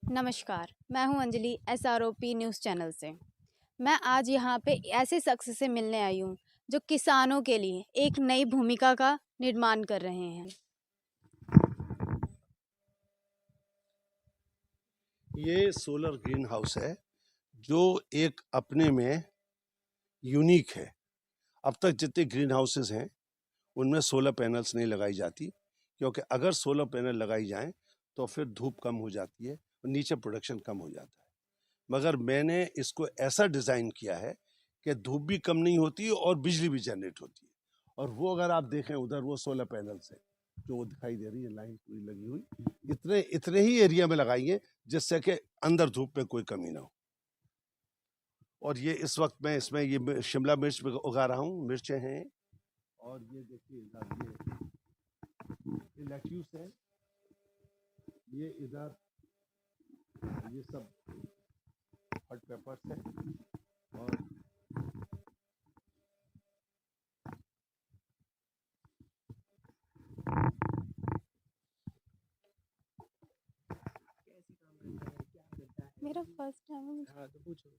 नमस्कार, मैं हूं अंजलि SROP न्यूज़ चैनल से। मैं आज यहाँ पे ऐसे शख्स से मिलने आई हूँ जो किसानों के लिए एक नई भूमिका का निर्माण कर रहे हैं। ये सोलर ग्रीन हाउस है जो एक अपने में यूनिक है। अब तक जितने ग्रीन हाउसेस हैं उनमें सोलर पैनल्स नहीं लगाई जाती, क्योंकि अगर सोलर पैनल लगाई जाएं तो फिर धूप कम हो जाती है और नीचे प्रोडक्शन कम हो जाता है। मगर मैंने इसको ऐसा डिज़ाइन किया है कि धूप भी कम नहीं होती और बिजली भी जनरेट होती है। और वो अगर आप देखें उधर वो सोलर पैनल्स है जो वो दिखाई दे रही है, लाइन पूरी लगी हुई, इतने इतने ही एरिया में लगाई है जिससे कि अंदर धूप में कोई कमी ना हो। और ये इस वक्त मैं इसमें ये शिमला मिर्च उगा रहा हूँ, मिर्चें हैं, और ये देखिए इधर ये लेट्यूस है, ये इधर ये सब हॉट पेपर्स है, और मेरा फर्स्ट टाइम। हाँ तो पूछो।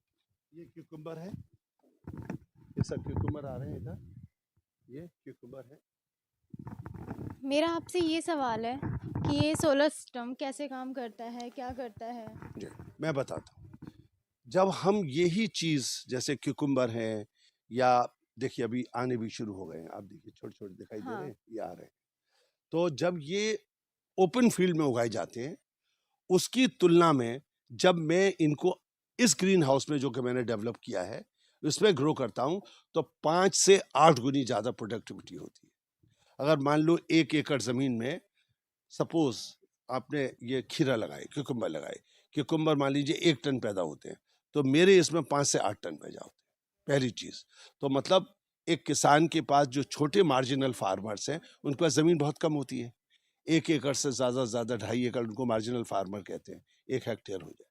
ये क्यूकम्बर है, ये सब क्यूकम्बर आ रहे हैं इधर, ये क्यूकम्बर है। मेरा आपसे ये सवाल है कि ये सोलर सिस्टम कैसे काम करता है, क्या करता है? जी मैं बताता हूँ। जब हम यही चीज़ जैसे क्यूकम्बर है, या देखिए अभी आने भी शुरू हो गए हैं, आप देखिए छोटे छोटे दिखाई दे रहे हैं, ये आ रहे हैं। तो जब ये ओपन फील्ड में उगाए जाते हैं उसकी तुलना में जब मैं इनको इस ग्रीन हाउस में जो कि मैंने डेवलप किया है इसमें ग्रो करता हूं तो 5 से 8 गुनी ज़्यादा प्रोडक्टिविटी होती है। अगर मान लो 1 एकड़ ज़मीन में सपोज आपने ये खीरा लगाए, क्यूकम्बर लगाए, क्यूकम्बर मान लीजिए 1 टन पैदा होते हैं, तो मेरे इसमें 5 से 8 टन पैदा होते हैं। पहली चीज़ तो मतलब एक किसान के पास जो छोटे मार्जिनल फार्मर्स हैं उनके पास ज़मीन बहुत कम होती है, 1 एकड़ से ज़्यादा 2.5 एकड़ उनको मार्जिनल फार्मर कहते हैं, 1 हेक्टेयर हो जाए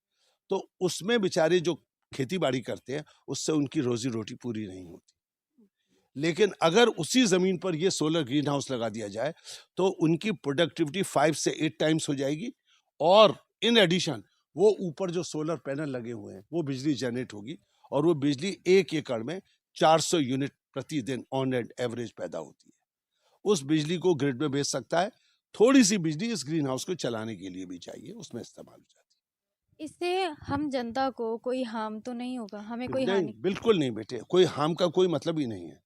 तो उसमें बेचारे जो खेती बाड़ी करते हैं उससे उनकी रोजी रोटी पूरी नहीं होती। लेकिन अगर उसी ज़मीन पर ये सोलर ग्रीन हाउस लगा दिया जाए तो उनकी प्रोडक्टिविटी 5 से 8 टाइम्स हो जाएगी, और इन एडिशन वो ऊपर जो सोलर पैनल लगे हुए हैं वो बिजली जनरेट होगी, और वो बिजली 1 एकड़ में 400 यूनिट प्रतिदिन ऑन एंड एवरेज पैदा होती है। उस बिजली को ग्रिड में भेज सकता है, थोड़ी सी बिजली इस ग्रीन हाउस को चलाने के लिए भी चाहिए, उसमें इस्तेमाल हो जाती है। इससे हम जनता को कोई हार्म तो नहीं होगा, हमें कोई नहीं, हानि? बिल्कुल नहीं बेटे, कोई हार्म का कोई मतलब ही नहीं है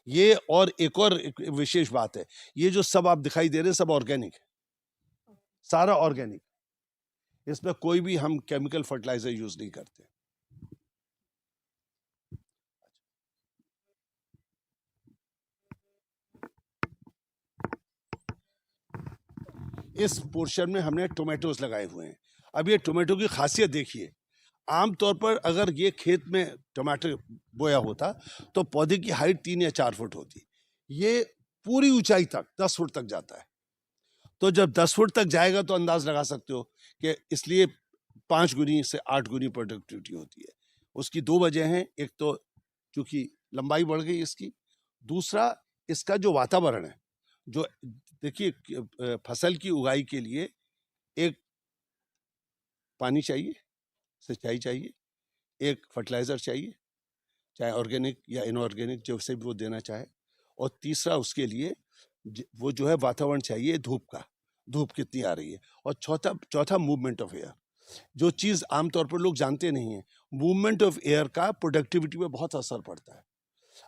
ये। और एक विशेष बात है, ये जो सब आप दिखाई दे रहे हैं सब ऑर्गेनिक है, सारा ऑर्गेनिक, इसमें कोई भी हम केमिकल फर्टिलाइजर यूज नहीं करते। इस पोर्शन में हमने टोमेटोज लगाए हुए हैं। अब ये टोमेटो की खासियत देखिए, आमतौर पर अगर ये खेत में टमाटर बोया होता तो पौधे की हाइट 3 या 4 फुट होती, ये पूरी ऊंचाई तक 10 फुट तक जाता है। तो जब 10 फुट तक जाएगा तो अंदाज लगा सकते हो कि इसलिए 5 गुनी से 8 गुनी प्रोडक्टिविटी होती है। उसकी 2 वजह हैं, एक तो चूंकि लंबाई बढ़ गई इसकी, दूसरा इसका जो वातावरण है, जो देखिए फसल की उगाई के लिए एक पानी चाहिए, सिंचाई चाहिए, एक फर्टिलाइज़र चाहिए, चाहे ऑर्गेनिक या इनऑर्गेनिक जैसे भी वो देना चाहे, और तीसरा उसके लिए वो जो है वातावरण चाहिए धूप का, धूप कितनी आ रही है, और चौथा चौथा मूवमेंट ऑफ एयर। जो चीज़ आमतौर पर लोग जानते नहीं हैं, मूवमेंट ऑफ एयर का प्रोडक्टिविटी पे बहुत असर पड़ता है।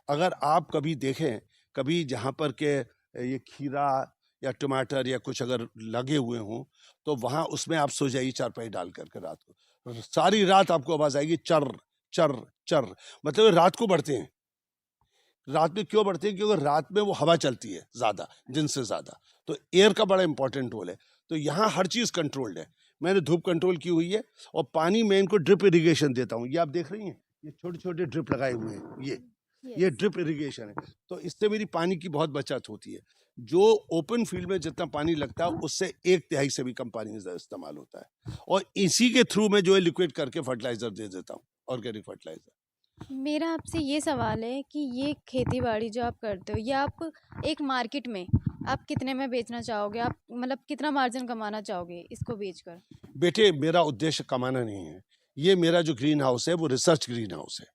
अगर आप कभी देखें, कभी जहाँ पर के ये खीरा या टमाटर या कुछ अगर लगे हुए हों तो वहाँ उसमें आप सो जाइए चारपाई डाल करके रात को, सारी रात आपको आवाज़ आएगी चर चर चर, मतलब रात को बढ़ते हैं। रात में क्यों बढ़ते हैं? क्योंकि रात में वो हवा चलती है ज़्यादा, दिन से ज़्यादा, तो एयर का बड़ा इंपॉर्टेंट रोल है। तो यहाँ हर चीज़ कंट्रोल्ड है, मैंने धूप कंट्रोल की हुई है, और पानी में इनको ड्रिप इरिगेशन देता हूँ। ये आप देख रही हैं, ये छोटे छोटे ड्रिप लगाए हुए हैं, ये ड्रिप इरिगेशन है। तो इससे मेरी पानी की बहुत बचत होती है। जो ओपन फील्ड में जितना पानी लगता है उससे 1/3 से भी कम पानी इस्तेमाल होता है, और इसी के थ्रू मैं जो है लिक्विड करके फर्टिलाइजर दे देता हूँ, ऑर्गेनिक फर्टिलाइजर। मेरा आपसे ये सवाल है कि ये खेती बाड़ी जो आप करते हो, ये आप एक मार्केट में आप कितने में बेचना चाहोगे? आप मतलब कितना मार्जिन कमाना चाहोगे इसको बेचकर? बेटे, मेरा उद्देश्य कमाना नहीं है। ये मेरा जो ग्रीन हाउस है वो रिसर्च ग्रीन हाउस है।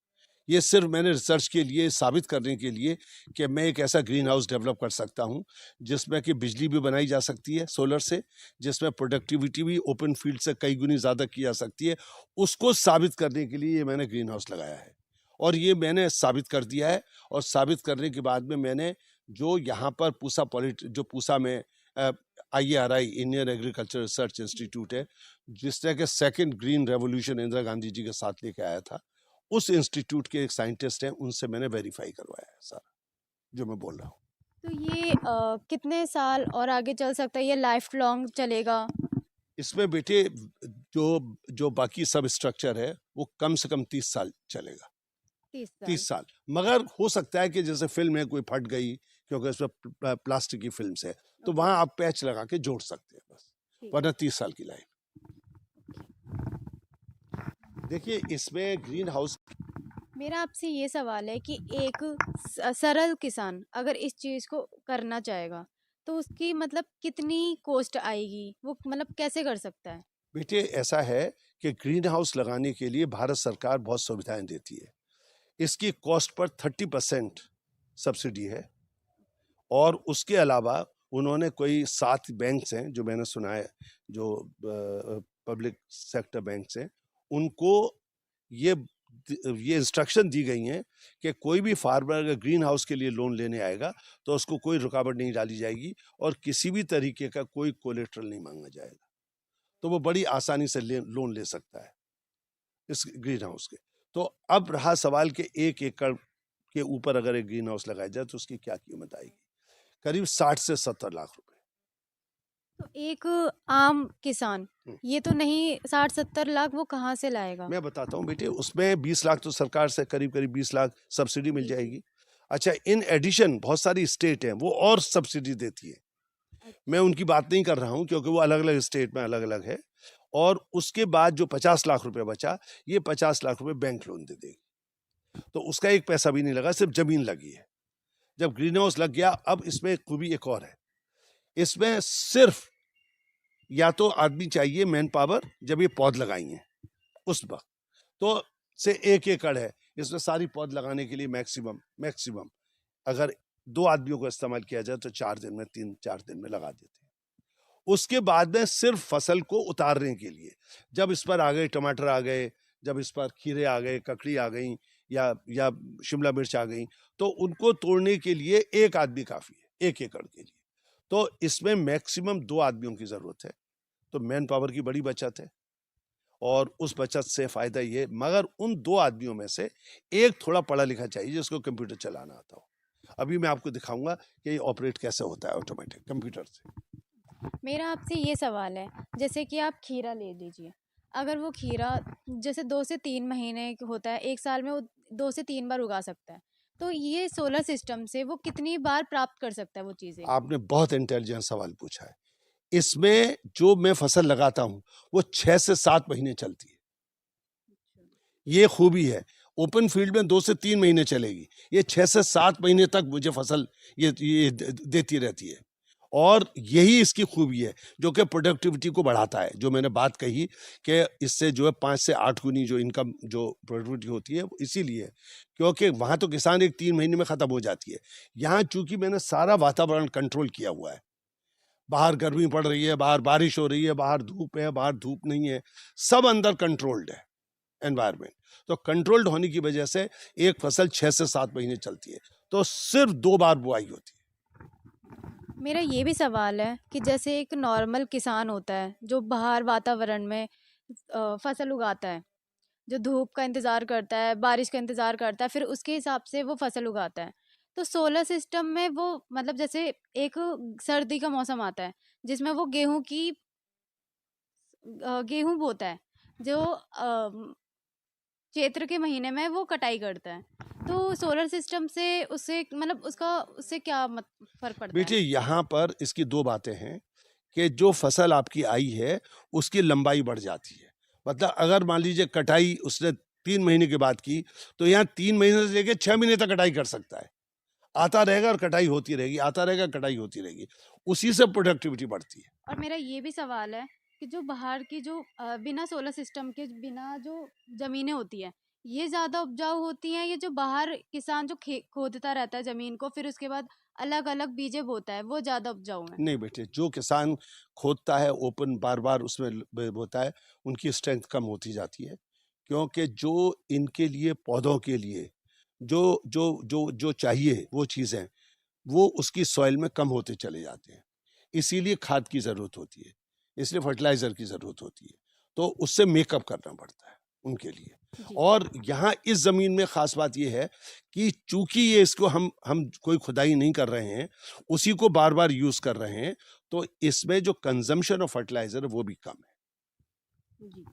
ये सिर्फ मैंने रिसर्च के लिए साबित करने के लिए कि मैं एक ऐसा ग्रीन हाउस डेवलप कर सकता हूँ जिसमें कि बिजली भी बनाई जा सकती है सोलर से, जिसमें प्रोडक्टिविटी भी ओपन फील्ड से कई गुनी ज़्यादा की जा सकती है। उसको साबित करने के लिए ये मैंने ग्रीन हाउस लगाया है और ये मैंने साबित कर दिया है। और साबित करने के बाद में मैंने जो यहाँ पर पूसा में IARI, Indian Agriculture Research Institute है, जिस तरह के second green revolution Indira Gandhi ji के साथ लेके आया था, उस इंस्टीट्यूट के एक साइंटिस्ट हैं, उनसे मैंने वेरीफाई करवाया है सारा जो मैं बोल रहा हूँ। तो ये कितने साल और आगे चल सकता है? ये लाइफ लॉन्ग चलेगा? इसमें बेटे जो जो बाकी सब स्ट्रक्चर है वो कम से कम 30 साल चलेगा। 30 साल? 30 साल। मगर हो सकता है कि जैसे फिल्म है कोई फट गई क्योंकि उसमें प्लास्टिक की फिल्म है, तो ओके, वहां आप पैच लगा के जोड़ सकते हैं बस, ठीक। वरना 30 साल की लाइफ। देखिए, इसमें ग्रीन हाउस मेरा आपसे ये सवाल है कि एक सरल किसान अगर इस चीज़ को करना चाहेगा, तो उसकी मतलब कितनी कॉस्ट आएगी? वो मतलब कैसे कर सकता है? बेटे ऐसा है कि ग्रीन हाउस लगाने के लिए भारत सरकार बहुत सुविधाएं देती है। इसकी कॉस्ट पर 30% सब्सिडी है और उसके अलावा उन्होंने कोई 7 बैंक्स हैं जो मैंने सुना है, जो पब्लिक सेक्टर बैंक्स हैं, उनको ये ये इंस्ट्रक्शन दी गई हैं कि कोई भी फार्मर अगर ग्रीन हाउस के लिए लोन लेने आएगा तो उसको कोई रुकावट नहीं डाली जाएगी और किसी भी तरीके का कोई कोलेट्रल नहीं मांगा जाएगा, तो वो बड़ी आसानी से लोन ले सकता है इस ग्रीन हाउस के। तो अब रहा सवाल कि 1 एकड़ के ऊपर अगर एक ग्रीन हाउस लगाया जाए तो उसकी क्या कीमत आएगी? करीब 60 से 70 लाख रुपए। तो एक आम किसान ये तो नहीं 60-70 लाख वो कहाँ से लाएगा? मैं बताता हूँ बेटे, उसमें 20 लाख तो सरकार से करीब 20 लाख सब्सिडी मिल जाएगी। अच्छा, इन एडिशन बहुत सारी स्टेट हैं वो और सब्सिडी देती है। मैं उनकी बात नहीं कर रहा हूँ क्योंकि वो अलग अलग स्टेट में अलग अलग है। और उसके बाद जो 50 लाख रुपए बचा, ये 50 लाख रुपए बैंक लोन दे देगी, तो उसका एक पैसा भी नहीं लगा, सिर्फ जमीन लगी है। जब ग्रीन हाउस लग गया, अब इसमें खूबी एक और है, इसमें सिर्फ या तो आदमी चाहिए मैन पावर, जब ये पौध लगाएंगे उस वक्त तो से 1 एकड़ है, इसमें सारी पौध लगाने के लिए मैक्सिमम अगर 2 आदमियों को इस्तेमाल किया जाए तो 4 दिन में 3-4 दिन में लगा देते हैं। उसके बाद में सिर्फ फसल को उतारने के लिए, जब इस पर आ गए टमाटर आ गए, जब इस पर खीरे आ गए, ककड़ी आ गई या शिमला मिर्च आ गई, तो उनको तोड़ने के लिए 1 आदमी काफी है 1 एकड़ के लिए। तो इसमें मैक्सिमम 2 आदमियों की जरूरत है, तो मैन पावर की बड़ी बचत है और उस बचत से फायदा ये, मगर उन 2 आदमियों में से एक थोड़ा पढ़ा लिखा चाहिए जिसको कंप्यूटर चलाना आता हो। अभी मैं आपको दिखाऊंगा कि ये ऑपरेट कैसे होता है ऑटोमेटिक कंप्यूटर से। मेरा आपसे ये सवाल है, जैसे कि आप खीरा ले लीजिए, अगर वो खीरा जैसे 2 से 3 महीने होता है, 1 साल में वो 2 से 3 बार उगा सकता है, तो ये सोलर सिस्टम से वो कितनी बार प्राप्त कर सकता है वो चीज़ें? आपने बहुत इंटेलिजेंट सवाल पूछा है। इसमें जो मैं फसल लगाता हूं वो 6 से 7 महीने चलती है, ये खूबी है। ओपन फील्ड में 2 से 3 महीने चलेगी, ये 6 से 7 महीने तक मुझे फसल ये देती रहती है। और यही इसकी खूबी है जो कि प्रोडक्टिविटी को बढ़ाता है। जो मैंने बात कही कि इससे जो है 5 से 8 गुनी जो इनकम जो प्रोडक्टिविटी होती है वो इसीलिए, क्योंकि वहाँ तो किसान एक 3 महीने में ख़त्म हो जाती है। यहाँ चूंकि मैंने सारा वातावरण कंट्रोल किया हुआ है, बाहर गर्मी पड़ रही है, बाहर बारिश हो रही है, बाहर धूप है, बाहर धूप नहीं है, सब अंदर कंट्रोल्ड है एनवायरमेंट। तो कंट्रोल्ड होने की वजह से एक फसल 6 से 7 महीने चलती है, तो सिर्फ 2 बार बुआई होती है। मेरा ये भी सवाल है कि जैसे एक नॉर्मल किसान होता है जो बाहर वातावरण में फसल उगाता है, जो धूप का इंतज़ार करता है, बारिश का इंतज़ार करता है, फिर उसके हिसाब से वो फसल उगाता है। तो सोलर सिस्टम में वो मतलब जैसे एक सर्दी का मौसम आता है जिसमें वो गेहूँ बोता है, जो चैत्र के महीने में वो कटाई करता है। तो सोलर सिस्टम से उससे मतलब उससे क्या फ़र्क पड़ता बेटे, है? यहाँ पर इसकी 2 बातें हैं कि जो फसल आपकी आई है उसकी लंबाई बढ़ जाती है। मतलब अगर मान लीजिए कटाई उसने 3 महीने के बाद की, तो यहाँ 3 महीने से लेकर 6 महीने तक कटाई कर सकता है। आता रहेगा और कटाई होती रहेगी, आता रहेगा, कटाई होती रहेगी, उसी से प्रोडक्टिविटी बढ़ती है। और मेरा ये भी सवाल है कि जो बाहर की जो बिना सोलर सिस्टम के बिना जो ज़मीनें होती हैं, ये ज़्यादा उपजाऊ होती हैं, ये जो बाहर किसान जो खोदता रहता है ज़मीन को फिर उसके बाद अलग-अलग बीजें बोता है, वो ज़्यादा उपजाऊ हैं? नहीं बेटे, जो किसान खोदता है ओपन बार बार उसमें होता है, उनकी स्ट्रेंथ कम होती जाती है, क्योंकि जो इनके लिए पौधों के लिए जो जो जो जो चाहिए वो चीज़ें, वो उसकी सॉइल में कम होते चले जाते हैं। इसीलिए खाद की ज़रूरत होती है, इसलिए फर्टिलाइज़र की ज़रूरत होती है, तो उससे मेकअप करना पड़ता है उनके लिए। जी। और यहाँ इस ज़मीन में ख़ास बात ये है कि चूँकि ये इसको हम कोई खुदाई नहीं कर रहे हैं, उसी को बार-बार यूज़ कर रहे हैं, तो इसमें जो कंज़म्पशन ऑफ फर्टिलाइज़र है वो भी कम है। जी।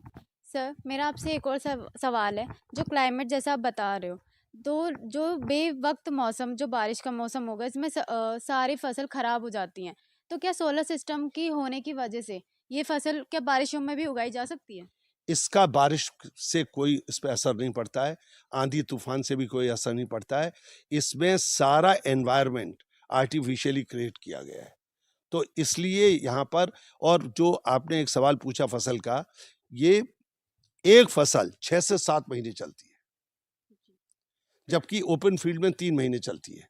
सर, मेरा आपसे एक और सवाल है, जो क्लाइमेट जैसा आप बता रहे हो, तो जो बेवक़्त मौसम जो बारिश का मौसम होगा इसमें सारी फसल ख़राब हो जाती हैं। तो क्या सोलर सिस्टम की होने की वजह से ये फसल क्या बारिशों में भी उगाई जा सकती है? इसका बारिश से कोई इस पे असर नहीं पड़ता है, आंधी तूफान से भी कोई असर नहीं पड़ता है। इसमें सारा एनवायरनमेंट आर्टिफिशियली क्रिएट किया गया है, तो इसलिए यहाँ पर। और जो आपने एक सवाल पूछा फसल का, ये एक फसल 6 से 7 महीने चलती है, जबकि ओपन फील्ड में 3 महीने चलती है।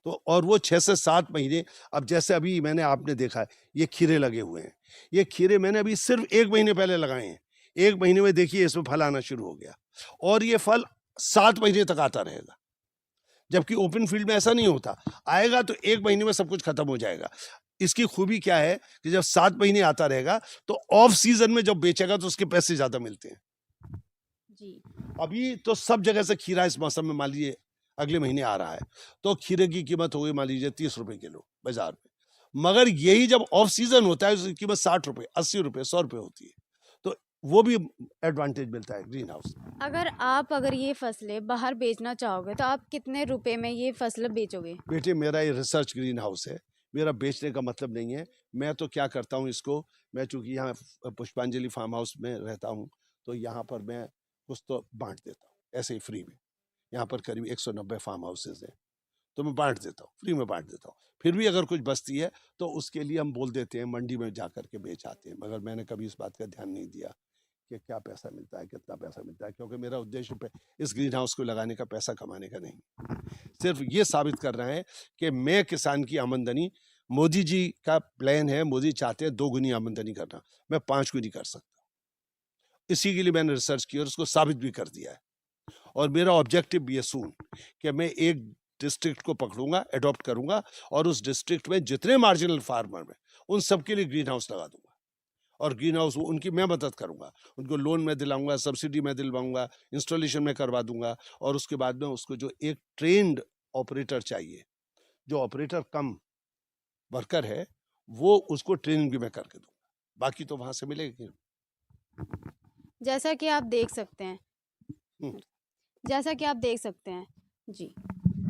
तो और वो 6 से 7 महीने, अब जैसे अभी मैंने आपने देखा है, ये खीरे लगे हुए हैं, ये खीरे मैंने अभी सिर्फ 1 महीने पहले लगाए हैं। 1 महीने में देखिए इसमें फल आना शुरू हो गया, और ये फल 7 महीने तक आता रहेगा, जबकि ओपन फील्ड में ऐसा नहीं होता। आएगा तो 1 महीने में सब कुछ खत्म हो जाएगा। इसकी खूबी क्या है कि जब 7 महीने आता रहेगा, तो ऑफ सीजन में जब बेचेगा तो उसके पैसे ज़्यादा मिलते हैं। जी। अभी तो सब जगह से खीरा इस मौसम में मान लीजिए अगले महीने आ रहा है, तो खीरे की कीमत हो गई मान लीजिए 30 रुपए किलो बाजार में। मगर यही जब ऑफ सीजन होता है उसकी कीमत 60 रुपए, 80 रुपए, 100 रुपए होती है। तो वो भी एडवांटेज मिलता है ग्रीन हाउस। अगर ये फसलें बाहर बेचना चाहोगे, तो आप कितने रुपए में ये फसल बेचोगे? बेटे, मेरा ये रिसर्च ग्रीन हाउस है, मेरा बेचने का मतलब नहीं है। मैं तो क्या करता हूँ इसको, मैं चूंकि यहाँ पुष्पांजलि फार्म हाउस में रहता हूँ, तो यहाँ पर मैं कुछ तो बांट देता हूँ ऐसे ही फ्री में। यहाँ पर करीब 190 फार्म हाउसेज हैं, तो मैं बांट देता हूँ, फ्री में बांट देता हूँ। फिर भी अगर कुछ बचती है तो उसके लिए हम बोल देते हैं, मंडी में जा कर के बेच आते हैं। मगर मैंने कभी इस बात का ध्यान नहीं दिया कि क्या पैसा मिलता है, कितना पैसा मिलता है, क्योंकि मेरा उद्देश्य इस ग्रीन हाउस को लगाने का पैसा कमाने का नहीं, सिर्फ ये साबित कर रहा है कि मैं किसान की आमदनी, मोदी जी का प्लान है, मोदी चाहते हैं 2 गुनी आमदनी करना, मैं 5 गुनी कर सकता हूँ। इसी के लिए मैंने रिसर्च की और उसको साबित भी कर दिया है। और मेरा ऑब्जेक्टिव भी है सून कि मैं एक डिस्ट्रिक्ट को पकड़ूंगा, अडॉप्ट करूंगा, और उस डिस्ट्रिक्ट में जितने मार्जिनल फार्मर में उन सबके लिए ग्रीन हाउस लगा दूंगा। और ग्रीन हाउस उनकी मैं मदद करूंगा, उनको लोन में दिलाऊंगा, सब्सिडी में दिलवाऊंगा, इंस्टॉलेशन में करवा दूंगा। और उसके बाद में उसको जो एक ट्रेंड ऑपरेटर चाहिए, जो ऑपरेटर कम वर्कर है, वो उसको ट्रेनिंग भी मैं करके दूंगा, बाकी तो वहां से मिलेगी। जैसा कि आप देख सकते हैं हम्म। जैसा कि आप देख सकते हैं जी,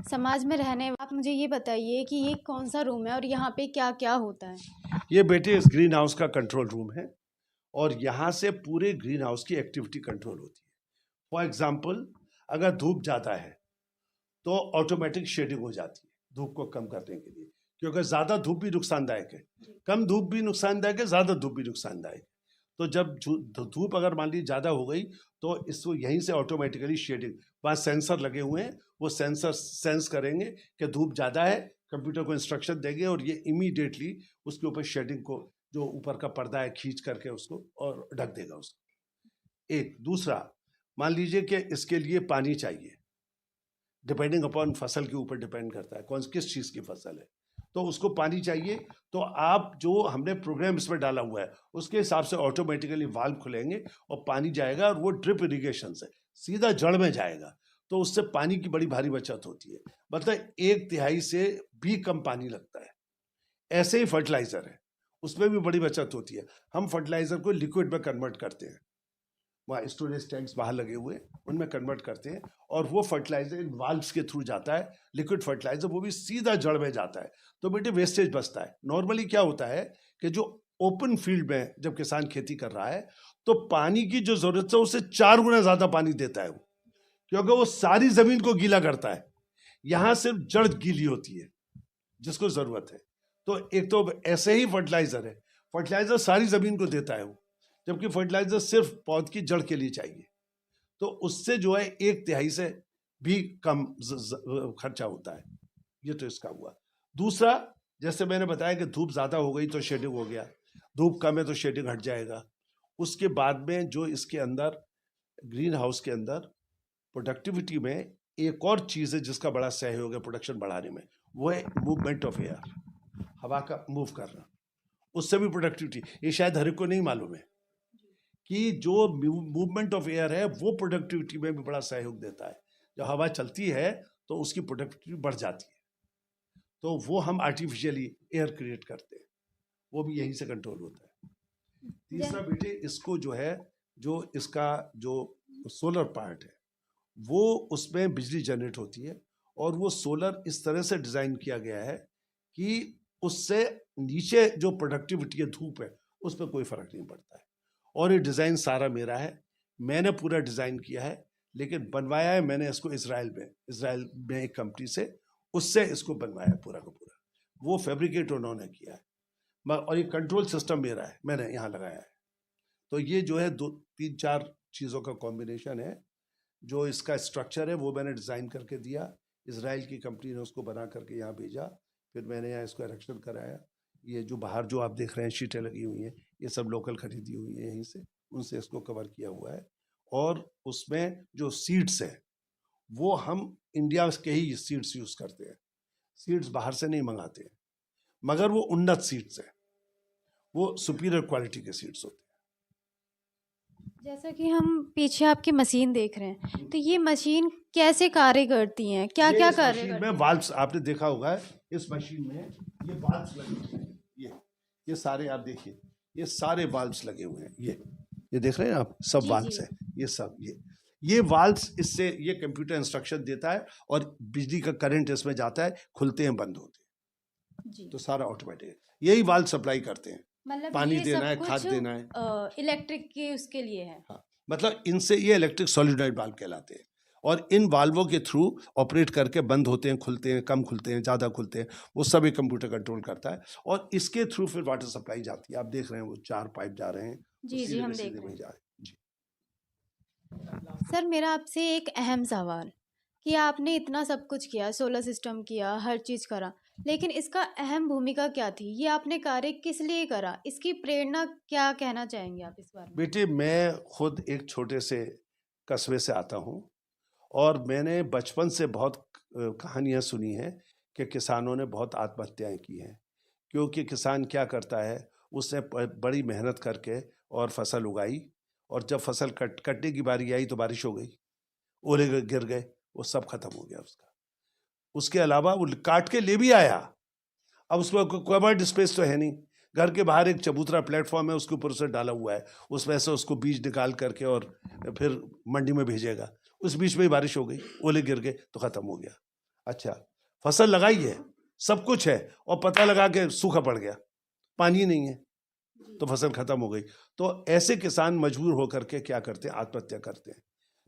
समाज में रहने आप मुझे ये बताइए कि ये कौन सा रूम है और यहाँ पे क्या-क्या होता है? ये बेटे इस ग्रीन हाउस का कंट्रोल रूम है, और यहाँ से पूरे ग्रीन हाउस की एक्टिविटी कंट्रोल होती है। फॉर एग्जाम्पल, अगर धूप ज़्यादा है तो ऑटोमेटिक शेडिंग हो जाती है धूप को कम करने के लिए, क्योंकि ज़्यादा धूप भी नुकसानदायक है, कम धूप भी नुकसानदायक है, ज़्यादा धूप भी नुकसानदायक है। तो जब धूप अगर मान लीजिए ज़्यादा हो गई, तो इसको यहीं से ऑटोमेटिकली शेडिंग, वहाँ सेंसर लगे हुए हैं, वो सेंसर सेंस करेंगे कि धूप ज़्यादा है, कंप्यूटर को इंस्ट्रक्शन देंगे और ये इमीडिएटली उसके ऊपर शेडिंग को, जो ऊपर का पर्दा है, खींच करके उसको और ढक देगा उसको। एक दूसरा, मान लीजिए कि इसके लिए पानी चाहिए, डिपेंडिंग अपॉन फसल के ऊपर डिपेंड करता है कौन किस चीज़ की फसल है, तो उसको पानी चाहिए, तो आप जो हमने प्रोग्राम इसमें डाला हुआ है उसके हिसाब से ऑटोमेटिकली वाल्व खुलेंगे और पानी जाएगा, और वो ड्रिप इरिगेशन से सीधा जड़ में जाएगा, तो उससे पानी की बड़ी भारी बचत होती है, मतलब 1/3 से भी कम पानी लगता है। ऐसे ही फर्टिलाइज़र है, उसमें भी बड़ी बचत होती है। हम फर्टिलाइज़र को लिक्विड में कन्वर्ट करते हैं, वहाँ स्टोरेज टैंक्स बाहर लगे हुए, उनमें कन्वर्ट करते हैं, और वो फर्टिलाइजर इन वाल्व्स के थ्रू जाता है, लिक्विड फर्टिलाइजर, वो भी सीधा जड़ में जाता है, तो बेटे वेस्टेज बचता है। नॉर्मली क्या होता है कि जो ओपन फील्ड में जब किसान खेती कर रहा है, तो पानी की जो जरूरत है उससे 4 गुना ज्यादा पानी देता है वो, क्योंकि वो सारी जमीन को गीला करता है। यहाँ सिर्फ जड़ गीली होती है जिसको जरूरत है। तो एक तो ऐसे ही फर्टिलाइजर है, फर्टिलाइजर सारी जमीन को देता है वो, जबकि फर्टिलाइजर सिर्फ पौध की जड़ के लिए चाहिए। तो उससे जो है 1/3 से भी कम खर्चा होता है। ये तो इसका हुआ। दूसरा, जैसे मैंने बताया कि धूप ज्यादा हो गई तो शेडिंग हो गया, धूप कम है तो शेडिंग हट जाएगा। उसके बाद में जो इसके अंदर ग्रीन हाउस के अंदर प्रोडक्टिविटी में एक और चीज है जिसका बड़ा सहयोग है प्रोडक्शन बढ़ाने में, वो है मूवमेंट ऑफ एयर, हवा का मूव करना। उससे भी प्रोडक्टिविटी, ये शायद हर एक को नहीं मालूम है कि जो मूवमेंट ऑफ एयर है वो प्रोडक्टिविटी में भी बड़ा सहयोग देता है। जब हवा चलती है तो उसकी प्रोडक्टिविटी बढ़ जाती है। तो वो हम आर्टिफिशियली एयर क्रिएट करते हैं, वो भी यहीं से कंट्रोल होता है। तीसरा बेटे, इसको जो है, जो इसका जो सोलर पार्ट है वो उसमें बिजली जनरेट होती है, और वो सोलर इस तरह से डिजाइन किया गया है कि उससे नीचे जो प्रोडक्टिविटी है, धूप है, उस पर कोई फर्क नहीं पड़ता है। और ये डिजाइन सारा मेरा है, मैंने पूरा डिजाइन किया है, लेकिन बनवाया है मैंने इसको इजराइल में एक कंपनी से, उससे इसको बनवाया है पूरा का पूरा, वो फैब्रिकेट उन्होंने किया है। और ये कंट्रोल सिस्टम मेरा है, मैंने यहाँ लगाया है। तो ये जो है 2-3-4 चीज़ों का कॉम्बिनेशन है। जो इसका स्ट्रक्चर है वो मैंने डिज़ाइन करके दिया, इजराइल की कंपनी ने उसको बना करके यहाँ भेजा, फिर मैंने यहाँ इसको इरेक्शन कराया। ये जो बाहर जो आप देख रहे हैं शीटें लगी हुई हैं, ये सब लोकल खरीदी हुई है यहीं से, उनसे इसको कवर किया हुआ है। और उसमें जो सीड्स है वो हम इंडिया के ही सीड्स यूज़ करते हैं, सीड्स बाहर से नहीं मंगाते हैं, मगर वो उन्नत सीड्स हैं, वो सुपीरियर क्वालिटी के सीड्स होते हैं। जैसा कि हम पीछे आपकी मशीन देख रहे हैं, तो ये मशीन कैसे कार्य करती हैं, क्या क्या कार्य मशीन करती में हैं? वाल्व्स आपने देखा होगा, इस मशीन में ये वाल्व्स लगे हुए हैं, ये सारे आप देखिए, ये सारे वाल्व्स लगे हुए हैं, ये देख रहे हैं आप, सब जी वाल्व्स जी हैं, ये सब ये वाल्व्स, इससे ये कंप्यूटर इंस्ट्रक्शन देता है और बिजली का करंट इसमें जाता है, खुलते हैं बंद होते हैं, जी। तो सारा ऑटोमेटिक है। यही वाल्व सप्लाई करते हैं, मतलब पानी ये देना सब है, कुछ खाद देना है। इलेक्ट्रिक के उसके लिए है। हाँ, मतलब इनसे ये इलेक्ट्रिक सॉलिनॉइड वाल्व कहलाते हैं, और इन वाल्वों के थ्रू ऑपरेट करके बंद होते हैं, खुलते हैं, कम खुलते हैं, ज़्यादा खुलते हैं, वो सब एक कंप्यूटर कंट्रोल करता है। और इसके थ्रू फिर वाटर सप्लाई जाती है, आप देख रहे हैं वो 4 पाइप जा रहे हैं, जी जी, हम देख रहे वहीं हैं। जा रहे हैं। जी। सर मेरा आपसे एक अहम सवाल, कि आपने इतना सब कुछ किया, सोलर सिस्टम किया, हर चीज़ करा, लेकिन इसका अहम भूमिका क्या थी? ये आपने कार्य किस लिए करा? इसकी प्रेरणा क्या कहना चाहेंगे आप इस बारे में? बेटे, मैं खुद एक छोटे से कस्बे से आता हूँ, और मैंने बचपन से बहुत कहानियाँ सुनी हैं कि किसानों ने बहुत आत्महत्याएं की हैं, क्योंकि किसान क्या करता है, उसने बड़ी मेहनत करके और फसल उगाई, और जब फसल कटने की बारी आई तो बारिश हो गई, ओले गिर गए, वो सब खत्म हो गया उसका। उसके अलावा वो काट के ले भी आया, अब उसमें कवर्ड स्पेस तो है नहीं, घर के बाहर एक चबूतरा प्लेटफॉर्म है, उसके ऊपर उसे डाला हुआ है, उसमें से उसको बीज निकाल करके और फिर मंडी में भेजेगा, उस बीच में ही बारिश हो गई, ओले गिर गए तो खत्म हो गया। अच्छा, फसल लगाई है, सब कुछ है, और पता लगा के सूखा पड़ गया, पानी नहीं है, तो फसल खत्म हो गई। तो ऐसे किसान मजबूर होकर के क्या करते हैं, आत्महत्या करते हैं।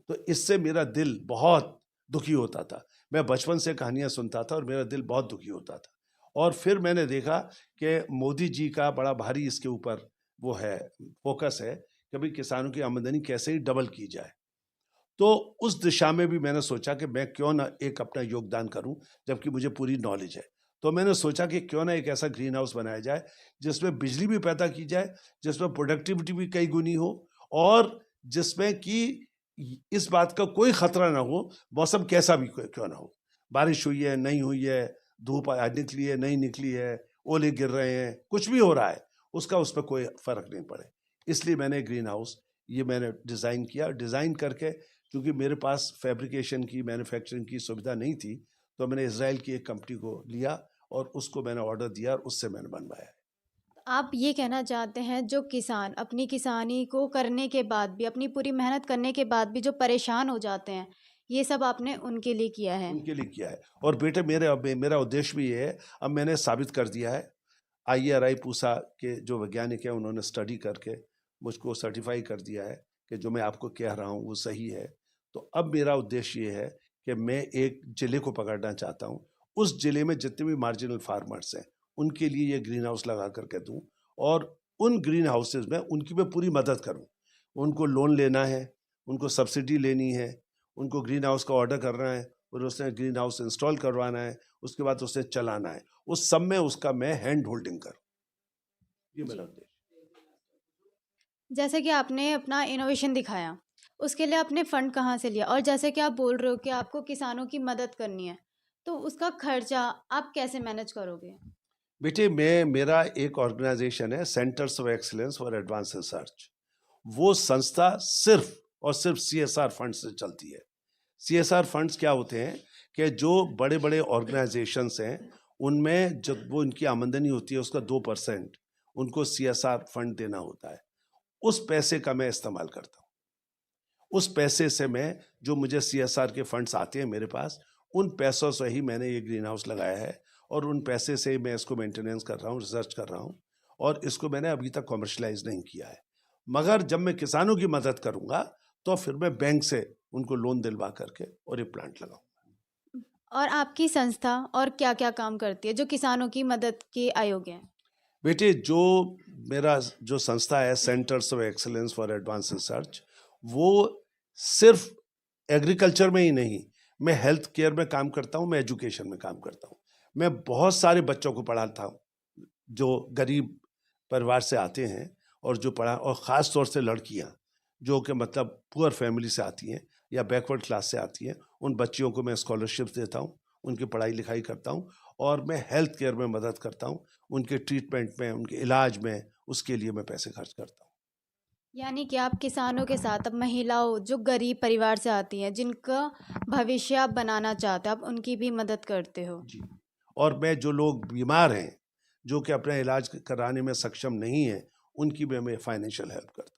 तो इससे मेरा दिल बहुत दुखी होता था, मैं बचपन से कहानियां सुनता था और मेरा दिल बहुत दुखी होता था। और फिर मैंने देखा कि मोदी जी का बड़ा भारी इसके ऊपर वो है, फोकस है कि भाई किसानों की आमदनी कैसे ही डबल की जाए। तो उस दिशा में भी मैंने सोचा कि मैं क्यों ना एक अपना योगदान करूं, जबकि मुझे पूरी नॉलेज है। तो मैंने सोचा कि क्यों ना एक ऐसा ग्रीन हाउस बनाया जाए जिसमें बिजली भी पैदा की जाए, जिसमें प्रोडक्टिविटी भी कई गुनी हो, और जिसमें कि इस बात का कोई खतरा ना हो, मौसम कैसा भी क्यों ना हो, बारिश हुई है नहीं हुई है, धूप निकली है नहीं निकली है, ओले गिर रहे हैं, कुछ भी हो रहा है, उसका उस पर कोई फर्क नहीं पड़े। इसलिए मैंने ग्रीन हाउस ये मैंने डिज़ाइन किया। डिज़ाइन करके, क्योंकि मेरे पास फैब्रिकेशन की, मैन्युफैक्चरिंग की सुविधा नहीं थी, तो मैंने इजराइल की एक कंपनी को लिया और उसको मैंने ऑर्डर दिया और उससे मैंने बनवाया। आप ये कहना चाहते हैं जो किसान अपनी किसानी को करने के बाद भी, अपनी पूरी मेहनत करने के बाद भी जो परेशान हो जाते हैं, ये सब आपने उनके लिए किया है? उनके लिए किया है। और बेटे, मेरा उद्देश्य भी ये है, अब मैंने साबित कर दिया है, IRI पूसा के जो वैज्ञानिक हैं उन्होंने स्टडी करके मुझको सर्टिफाई कर दिया है कि जो मैं आपको कह रहा हूँ वो सही है। तो अब मेरा उद्देश्य ये है कि मैं एक जिले को पकड़ना चाहता हूँ, उस जिले में जितने भी मार्जिनल फार्मर्स हैं उनके लिए ये ग्रीन हाउस लगा करके दूँ, और उन ग्रीन हाउसेज में उनकी मैं पूरी मदद करूँ। उनको लोन लेना है, उनको सब्सिडी लेनी है, उनको ग्रीन हाउस का ऑर्डर करना है, और उसने ग्रीन हाउस इंस्टॉल करवाना है, उसके बाद उसे चलाना है, उस सब में उसका मैं हैंड होल्डिंग करूँ। ये मेरा उद्देश्य। जैसे कि आपने अपना इनोवेशन दिखाया, उसके लिए आपने फंड कहाँ से लिया? और जैसे कि आप बोल रहे हो कि आपको किसानों की मदद करनी है, तो उसका खर्चा आप कैसे मैनेज करोगे? बेटे, मेरा एक ऑर्गेनाइजेशन है, centres of excellence for advance research. वो संस्था सिर्फ और सिर्फ CSR फंड से चलती है। CSR फंड्स क्या होते हैं कि जो बड़े बड़े ऑर्गेनाइजेशंस हैं उनमें जब वो इनकी आमदनी होती है उसका 2% उनको CSR फंड देना होता है। उस पैसे का मैं इस्तेमाल करता हूँ। उस पैसे से मैं, जो मुझे CSR के फंड्स आते हैं मेरे पास, उन पैसों से ही मैंने ये ग्रीन हाउस लगाया है, और उन पैसे से मैं इसको मेंटेनेंस कर रहा हूँ, रिसर्च कर रहा हूँ, और इसको मैंने अभी तक कॉमर्शलाइज नहीं किया है। मगर जब मैं किसानों की मदद करूँगा तो फिर मैं बैंक से उनको लोन दिलवा करके और ये प्लांट लगाऊँ। और आपकी संस्था और क्या-क्या काम करती है, जो किसानों की मदद के अयोग्य है? बेटे, जो मेरा जो संस्था है, centres of excellence for advance research, वो सिर्फ एग्रीकल्चर में ही नहीं, मैं हेल्थ केयर में काम करता हूँ, मैं एजुकेशन में काम करता हूँ। मैं बहुत सारे बच्चों को पढ़ाता हूँ जो गरीब परिवार से आते हैं, और जो पढ़ा, और ख़ास तौर से लड़कियाँ जो कि मतलब पुअर फैमिली से आती हैं या बैकवर्ड क्लास से आती हैं, उन बच्चियों को मैं स्कॉलरशिप्स देता हूँ, उनकी पढ़ाई लिखाई करता हूँ, और मैं हेल्थ केयर में मदद करता हूँ, उनके ट्रीटमेंट में, उनके इलाज में, उसके लिए मैं पैसे खर्च करता हूँ। यानी कि आप किसानों के साथ अब महिलाओं जो गरीब परिवार से आती हैं, जिनका भविष्य आप बनाना चाहते हो, आप उनकी भी मदद करते हो। जी। और मैं जो लोग बीमार हैं, जो कि अपना इलाज कराने में सक्षम नहीं है, उनकी भी मैं फाइनेंशियल हेल्प करता हूँ।